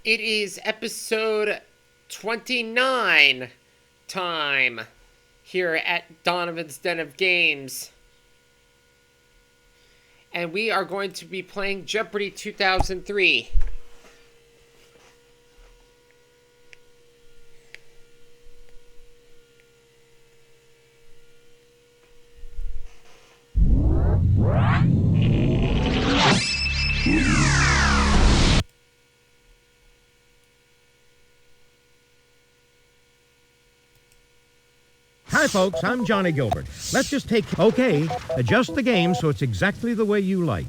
It is episode 29 time here at Donovan's Den of Games. And we are going to be playing Jeopardy 2003. Hi, folks. I'm Johnny Gilbert. Let's just take... Okay, adjust the game so it's exactly the way you like.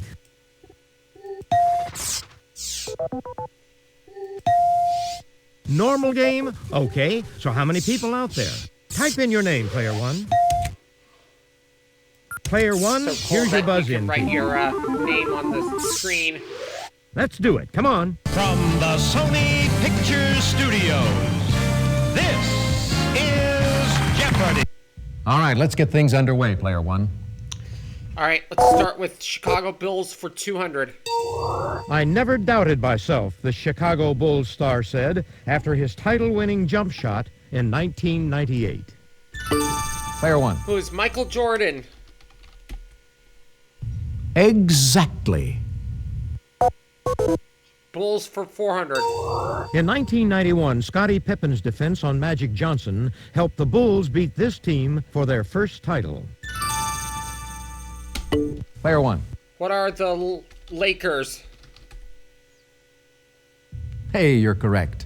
Normal game? Okay, so how many people out there? Type in your name, Player 1. Player 1, So here's your buzz in. Write your name on the screen. Let's do it. Come on. From the Sony Pictures Studios, this is Jeopardy! All right, let's get things underway, Player 1. All right, let's start with Chicago Bulls for 200. I never doubted myself, the Chicago Bulls star said after his title-winning jump shot in 1998. Player 1. Who is Michael Jordan? Exactly. Bulls for 400. In 1991, Scottie Pippen's defense on Magic Johnson helped the Bulls beat this team for their first title. Player 1. What are the Lakers? Hey, you're correct.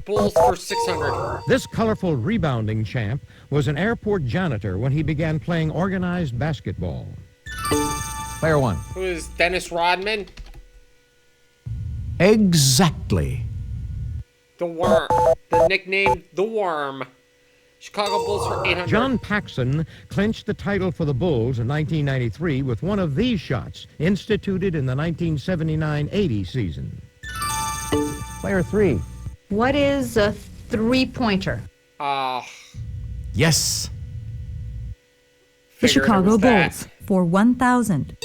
Bulls for 600. This colorful rebounding champ was an airport janitor when he began playing organized basketball. Player 1. Who is Dennis Rodman? Exactly. The Worm. The nickname The Worm. Chicago Bulls for 800. John Paxson clinched the title for the Bulls in 1993 with one of these shots instituted in the 1979-80 season. Player 3. What is a three-pointer? Yes. The Figured it Chicago was that. Bulls for 1,000.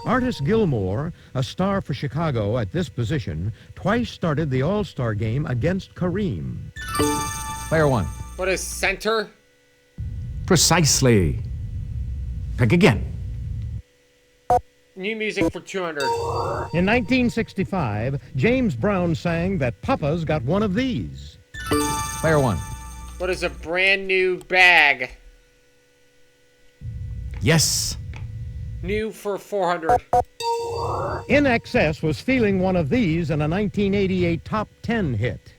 Artis Gilmore, a star for Chicago at this position, twice started the All-Star game against Kareem. Player 1. What is center? Precisely. Pick again. New music for 200. In 1965, James Brown sang that Papa's got one of these. Player 1. What is a brand new bag? Yes. New for 400. In Excess was feeling one of these in a 1988 top 10 hit.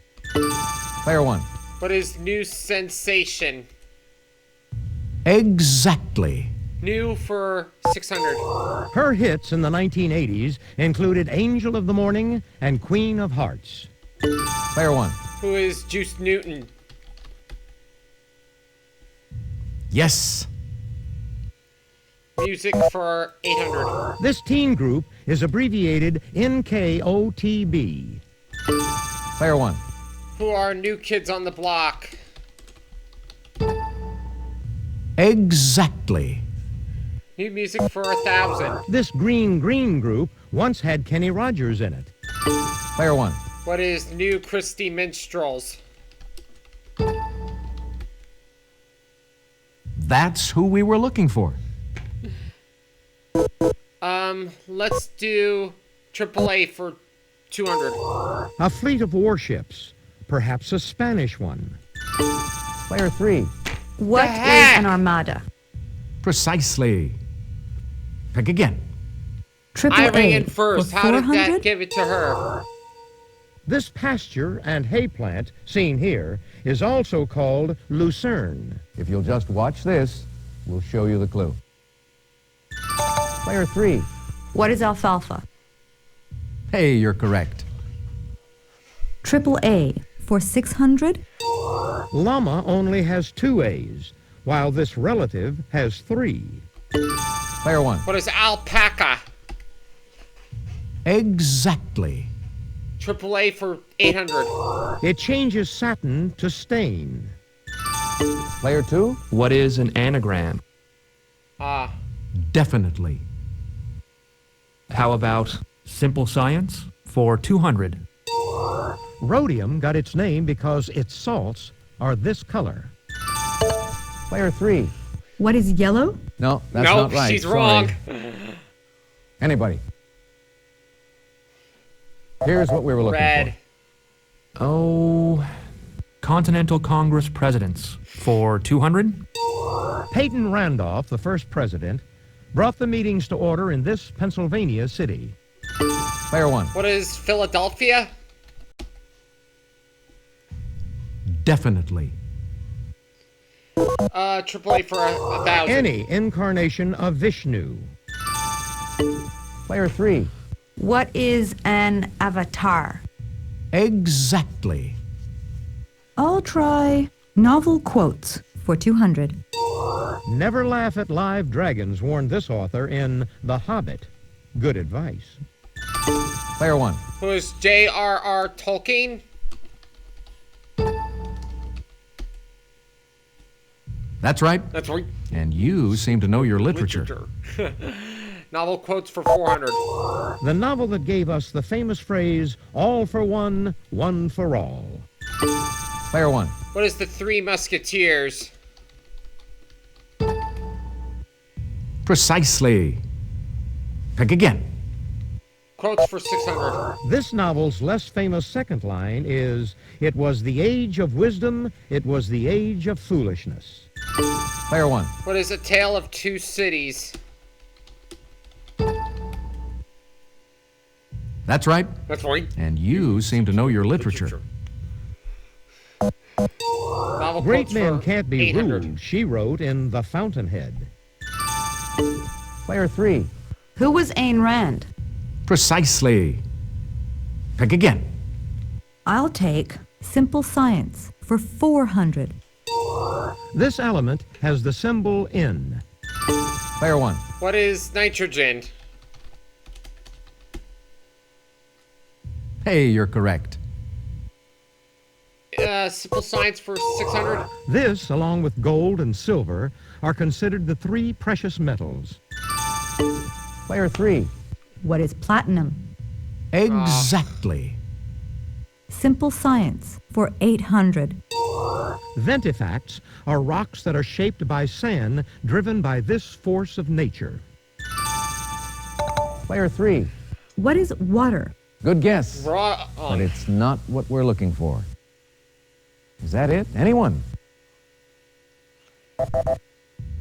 Player 1. What is new sensation? Exactly. New for 600. Her hits in the 1980s included Angel of the Morning and Queen of Hearts. Player 1. Who is Juice Newton? Yes. Music for 800. This teen group is abbreviated NKOTB. Player 1. Who are New Kids on the Block? Exactly. New music for 1,000. This Green Green group once had Kenny Rogers in it. Player 1. What is New Christy Minstrels? That's who we were looking for. Let's do AAA for 200. A fleet of warships, perhaps a Spanish one. Player 3. What is an armada? Precisely. Pick again. Triple I rang A in first. for How did that 400. give it to her? This pasture and hay plant, seen here, is also called lucerne. If you'll just watch this, we'll show you the clue. Player 3. What is alfalfa? Hey, you're correct. Triple A for 600. Llama only has 2 A's, while this relative has 3. Player 1. What is alpaca? Exactly. AAA for 800. It changes satin to stain. Player 2. What is an anagram? Definitely. How about simple science? for 200. Rhodium got its name because its salts are this color. Player 3. What is yellow? No, that's Nope, not right. she's Sorry. wrong. Anybody? Here's what we were looking Red. Oh, Continental Congress presidents for 200. Peyton Randolph, the first president, brought the meetings to order in this Pennsylvania city. for. Player 1. What is Philadelphia? Definitely. AAA for 1,000. Any incarnation of Vishnu. Player 3. What is an avatar? Exactly. I'll try novel quotes For 200. Never laugh at live dragons, warned this author in The Hobbit. Good advice. Player 1. Who is J.R.R. Tolkien? That's right. That's right. And you seem to know your literature. Novel quotes for 400. The novel that gave us the famous phrase, all for one, one for all. Player 1. What is the Three Musketeers? Precisely. Pick again. Quotes for 600. This novel's less famous second line is, it was the age of wisdom, it was the age of foolishness. Player 1. What is A Tale of Two Cities? That's right. That's right. And you seem to know your literature. Novel Great quotes men for can't be 800. ruled, she wrote in The Fountainhead. Player 3. Who was Ayn Rand? Precisely. Pick again. I'll take simple science for 400. This element has the symbol in. Player 1. What is nitrogen? Hey, you're correct. Simple science for 600. This, along with gold and silver, are considered the three precious metals. Player 3. What is platinum? Exactly. Simple science for 800. Ventifacts are rocks that are shaped by sand driven by this force of nature. Player 3. What is water? Good guess. Raw. But it's not what we're looking for. Is that it? Anyone?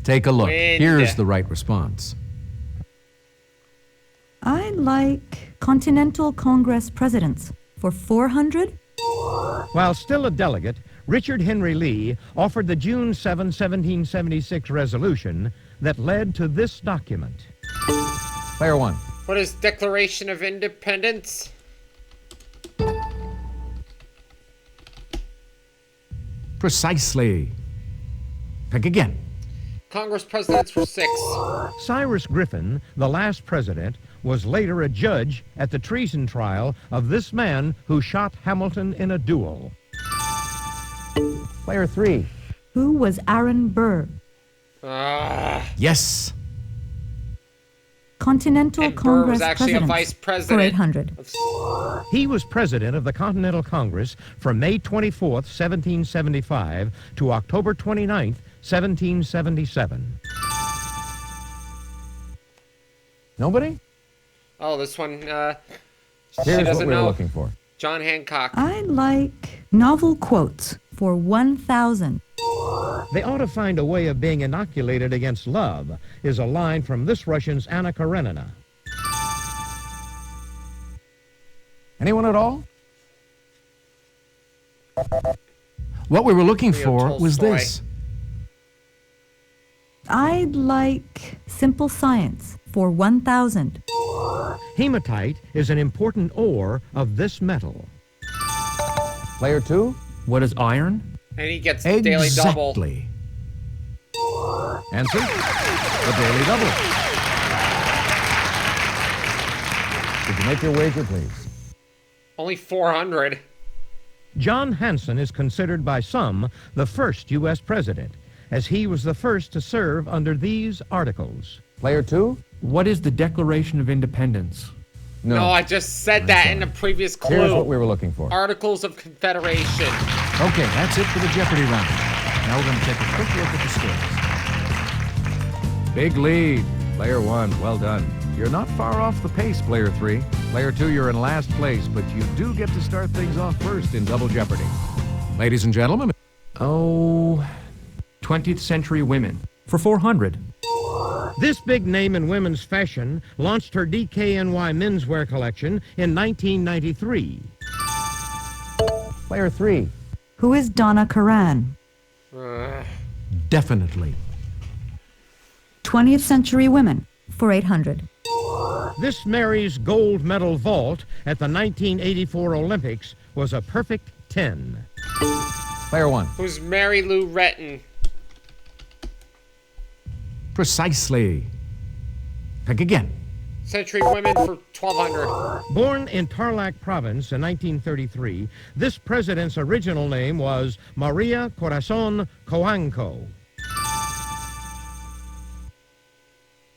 Take a look. Wind. Here's the right response. I like Continental Congress presidents for 400. While still a delegate, Richard Henry Lee offered the June 7, 1776 resolution that led to this document. Player 1. What is Declaration of Independence? Precisely. Pick again. Congress presidents for 6. Cyrus Griffin, the last president, was later a judge at the treason trial of this man who shot Hamilton in a duel. Player 3. Who was Aaron Burr? Yes. Continental And Burr Congress was actually a presidents vice for president. 800. He was president of the Continental Congress from May 24th, 1775 to October 29th, 1777. Nobody? Oh, this one, she Here's what doesn't we were know. looking for. John Hancock. I like novel quotes for 1,000. They ought to find a way of being inoculated against love, is a line from this Russian's Anna Karenina. Anyone at all? What we were looking Leo for was Tolstoy. this. I'd like simple science for 1,000. Hematite is an important ore of this metal. Player 2? What is iron? And he gets the daily double. Exactly. Answer? The daily double. Did you make your wager, please? Only 400. John Hanson is considered by some the first U.S. president, as he was the first to serve under these articles. Player 2? What is the Declaration of Independence? No, I just said that in the previous clue. Here's what we were looking for. Articles of Confederation. Okay, that's it for the Jeopardy round. Now we're going to take a quick look at the scores. Big lead. Player 1, well done. You're not far off the pace, Player 3. Player 2, you're in last place, but you do get to start things off first in Double Jeopardy. Ladies and gentlemen. 20th century women for 400. This big name in women's fashion launched her DKNY menswear collection in 1993. Player 3. Who is Donna Karan? Definitely. 20th century women for 800. This Mary's gold medal vault at the 1984 Olympics was a perfect 10. Player 1. Who's Mary Lou Retton? Precisely. Pick again. Century women for 1200. Born in Tarlac Province in 1933, this president's original name was Maria Corazon Coanco.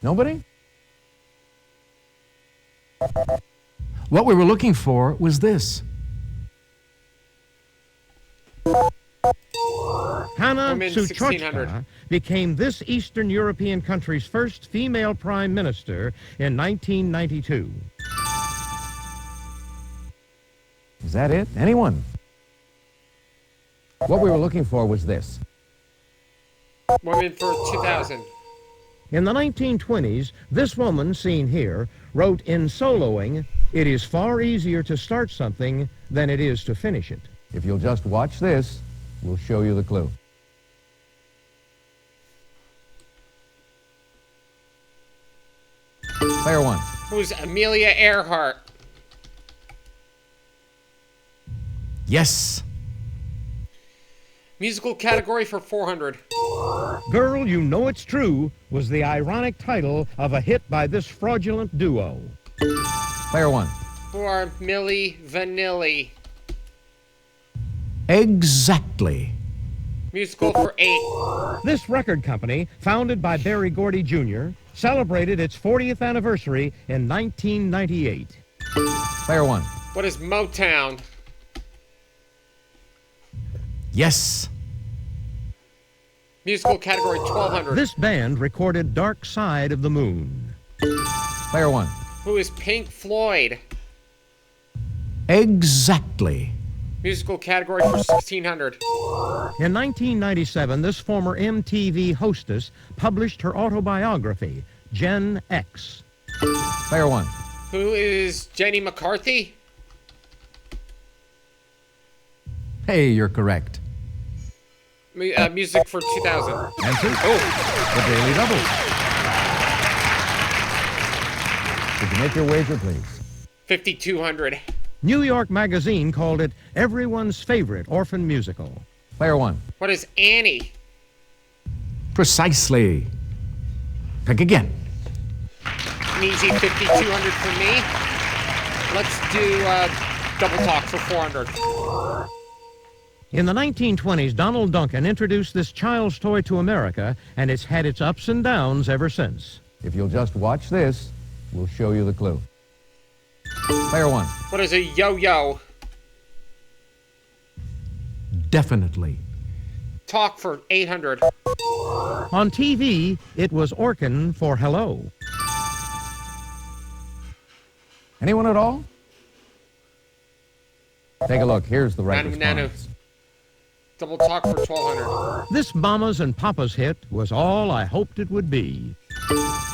Nobody? What we were looking for was this. Hanna Women, 1600. Suchochka became this Eastern European country's first female prime minister in 1992. Is that it? Anyone? What we were looking for was this. Women for 2000. In the 1920s, this woman, seen here, wrote in soloing, "It is far easier to start something than it is to finish it." If you'll just watch this, we'll show you the clue. Player 1. Who's Amelia Earhart? Yes. Musical category for 400. Girl, You Know It's True was the ironic title of a hit by this fraudulent duo. Player 1. Who are Milli Vanilli? Exactly. Musical for 8. This record company, founded by Berry Gordy Jr., celebrated its 40th anniversary in 1998. Player 1. What is Motown? Yes. Musical category 1200. This band recorded Dark Side of the Moon. Player 1. Who is Pink Floyd? Exactly. Musical category for 1600. In 1997, this former MTV hostess published her autobiography, Gen X. Player 1. Who is Jenny McCarthy? Hey, you're correct. Music for 2000. Answer? Oh, The Daily Double. Did you make your wager, please? 5200. New York Magazine called it everyone's favorite orphan musical. Player 1. What is Annie? Precisely. Pick again. An easy 5200 for me. Let's do double talk for 400. In the 1920s, Donald Duncan introduced this child's toy to America, and it's had its ups and downs ever since. If you'll just watch this, we'll show you the clue. Player 1. What is a yo-yo? Definitely. Talk for 800. On TV, it was Orkin for hello. Anyone at all? Take a look. Here's the right Nanu, response. Double talk for 1200. This Mama's and Papa's hit was all I hoped it would be.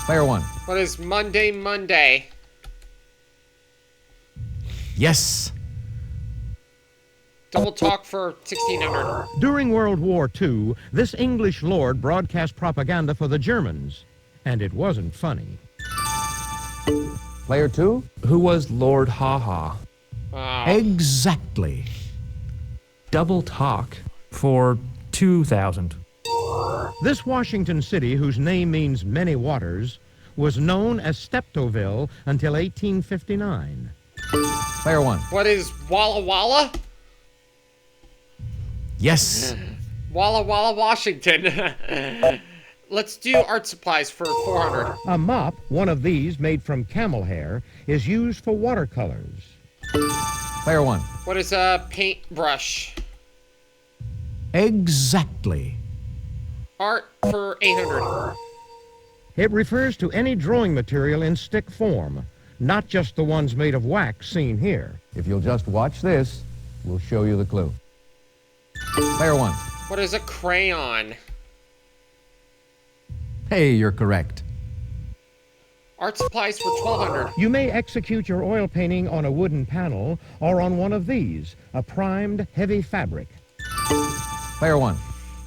Player 1. What is Monday, Monday? Yes. Double talk for 1600. During World War II, this English lord broadcast propaganda for the Germans, and it wasn't funny. Player 2. Who was Lord Haha? Wow. Exactly. Double talk for 2000. This Washington city, whose name means many waters, was known as Steptoville until 1859. Player 1. What is Walla Walla? Yes. Walla Walla, Washington. Let's do art supplies for 400. A mop, one of these made from camel hair, is used for watercolors. Player 1. What is a paintbrush? Exactly. Art for 800. It refers to any drawing material in stick form, not just the ones made of wax seen here. If you'll just watch this, we'll show you the clue. Player 1. What is a crayon? Hey, you're correct. Art supplies for 1200. You may execute your oil painting on a wooden panel or on one of these, a primed, heavy fabric. Player 1.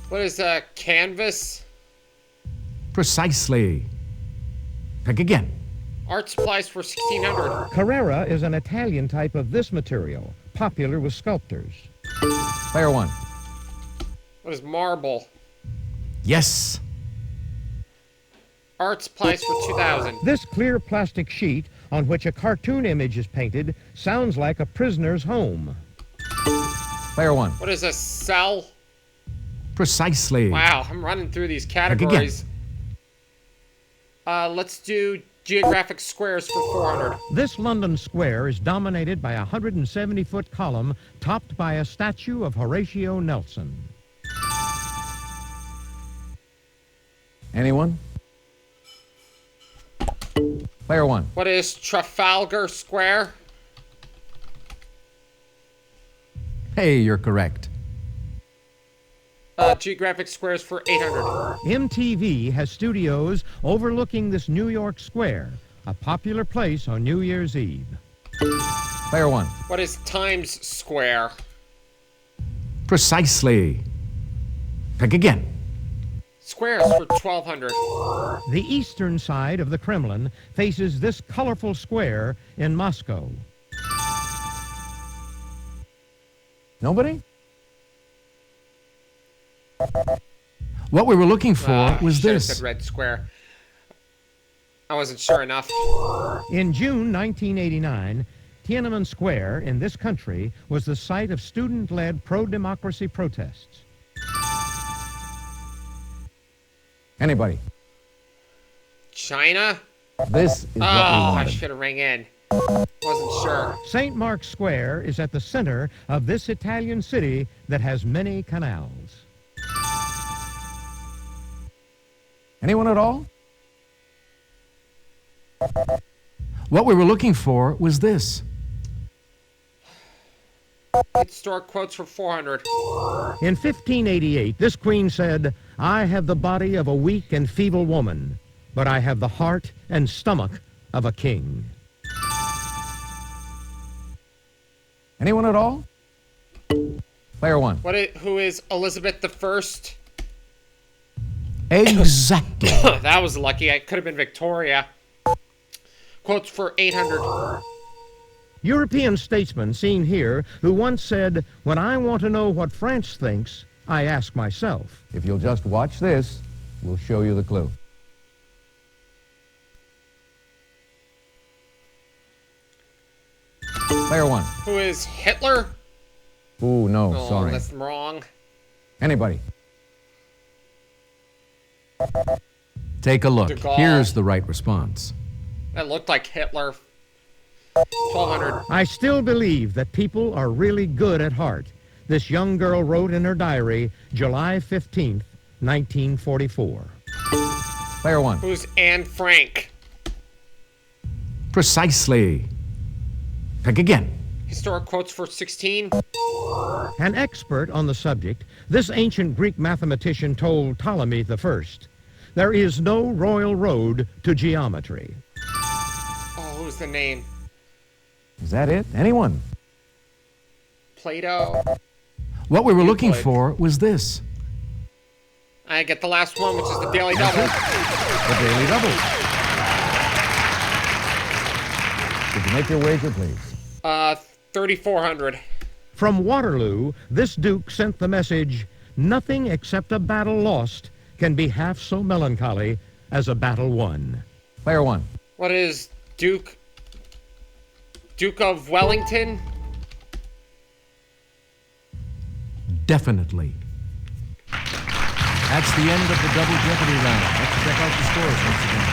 What is a canvas? Precisely. Pick again. Art supplies for 1600. Carrara is an Italian type of this material, popular with sculptors. Player 1. What is marble? Yes. Art supplies for 2000. This clear plastic sheet on which a cartoon image is painted sounds like a prisoner's home. Player 1. What is a cell? Precisely. Wow, I'm running through these again. categories. Let's do geographic squares for 400. This London square is dominated by a 170-foot column topped by a statue of Horatio Nelson. Anyone? Player 1. What is Trafalgar Square? Hey, you're correct. Geographic squares for 800. MTV has studios overlooking this New York square, a popular place on New Year's Eve. Player 1. What is Times Square? Precisely. Pick again. Squares for 1200. The eastern side of the Kremlin faces this colorful square in Moscow. Nobody? What we were looking for was Should've this. said Red Square. I wasn't sure enough. In June 1989, Tiananmen Square in this country was the site of student-led pro-democracy protests. Anybody? China? This is what we I wanted. should have rang in. Wasn't sure. St. Mark's Square is at the center of this Italian city that has many canals. Anyone at all? What we were looking for was this. Historic quotes for 400. In 1588, this queen said, "I have the body of a weak and feeble woman, but I have the heart and stomach of a king." Anyone at all? Player 1. Who is Elizabeth I? Exactly. That was lucky. It could have been Victoria. Quotes for 800. European statesman seen here who once said, "When I want to know what France thinks, I ask myself." If you'll just watch this, we'll show you the clue. Player 1. Who is Hitler? Ooh, no, Oh, sorry. that's wrong. Anybody? Take a look. De Gaulle. Here's the right response. That looked like Hitler. 1200. I still believe that people are really good at heart, this young girl wrote in her diary, July 15th, 1944. Player 1. Who's Anne Frank? Precisely. Pick again. Historic quotes for 16. An expert on the subject, this ancient Greek mathematician told Ptolemy I, "There is no royal road to geometry." Oh, who's the name? Is that it? Anyone? Plato. What we were looking Euclid. for was this. I get the last one, which is the Daily Double. The Daily Double. Did you make your wager, please? 3,400. From Waterloo, this duke sent the message, "Nothing except a battle lost can be half so melancholy as a battle won." Player 1. What is Duke of Wellington? Definitely. That's the end of the double Jeopardy round. Let's check out the scores once again.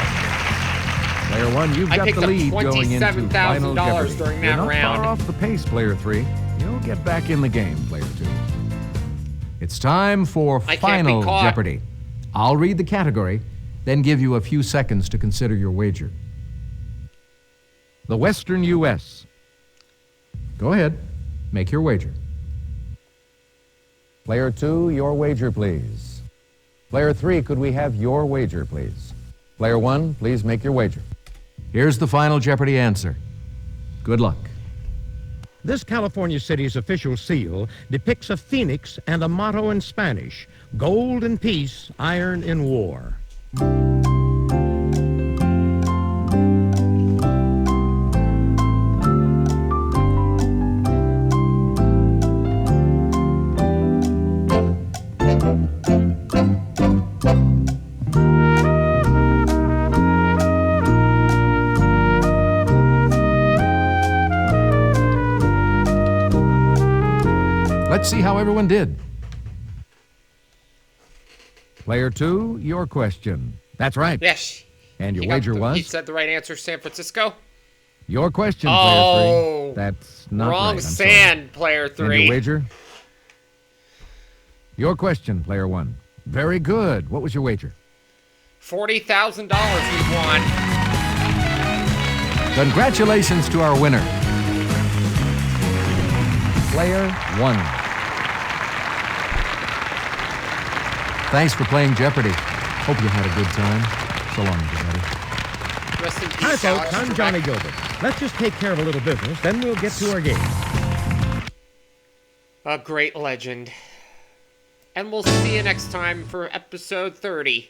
Player 1, you've I got picked the up lead going into Final $27,000 Jeopardy. during You're that not round. far off the pace, Player 3. You'll get back in the game, Player 2. It's time for I can't Final be caught. Jeopardy. I'll read the category, then give you a few seconds to consider your wager. The Western U.S. Go ahead. Make your wager. Player 2, your wager, please. Player 3, could we have your wager, please? Player 1, please make your wager. Here's the Final Jeopardy answer. Good luck. This California city's official seal depicts a phoenix and a motto in Spanish: gold in peace, iron in war. Let's see how everyone did. Player 2, your question. That's right. Yes. And your He got wager He was? said the right answer, San Francisco. Your question, Oh, Player 3. That's not Wrong right. I'm sorry. sand, Player And 3. your wager? Your question, Player 1. Very good. What was your wager? $40,000 we won. Congratulations to our winner, Player 1. Thanks for playing Jeopardy. Hope you had a good time. So long, everybody. Rest in peace, Hi, folks. Alex I'm Trebek. Johnny Gilbert. Let's just take care of a little business, then we'll get to our game. A great legend. And we'll see you next time for episode 30.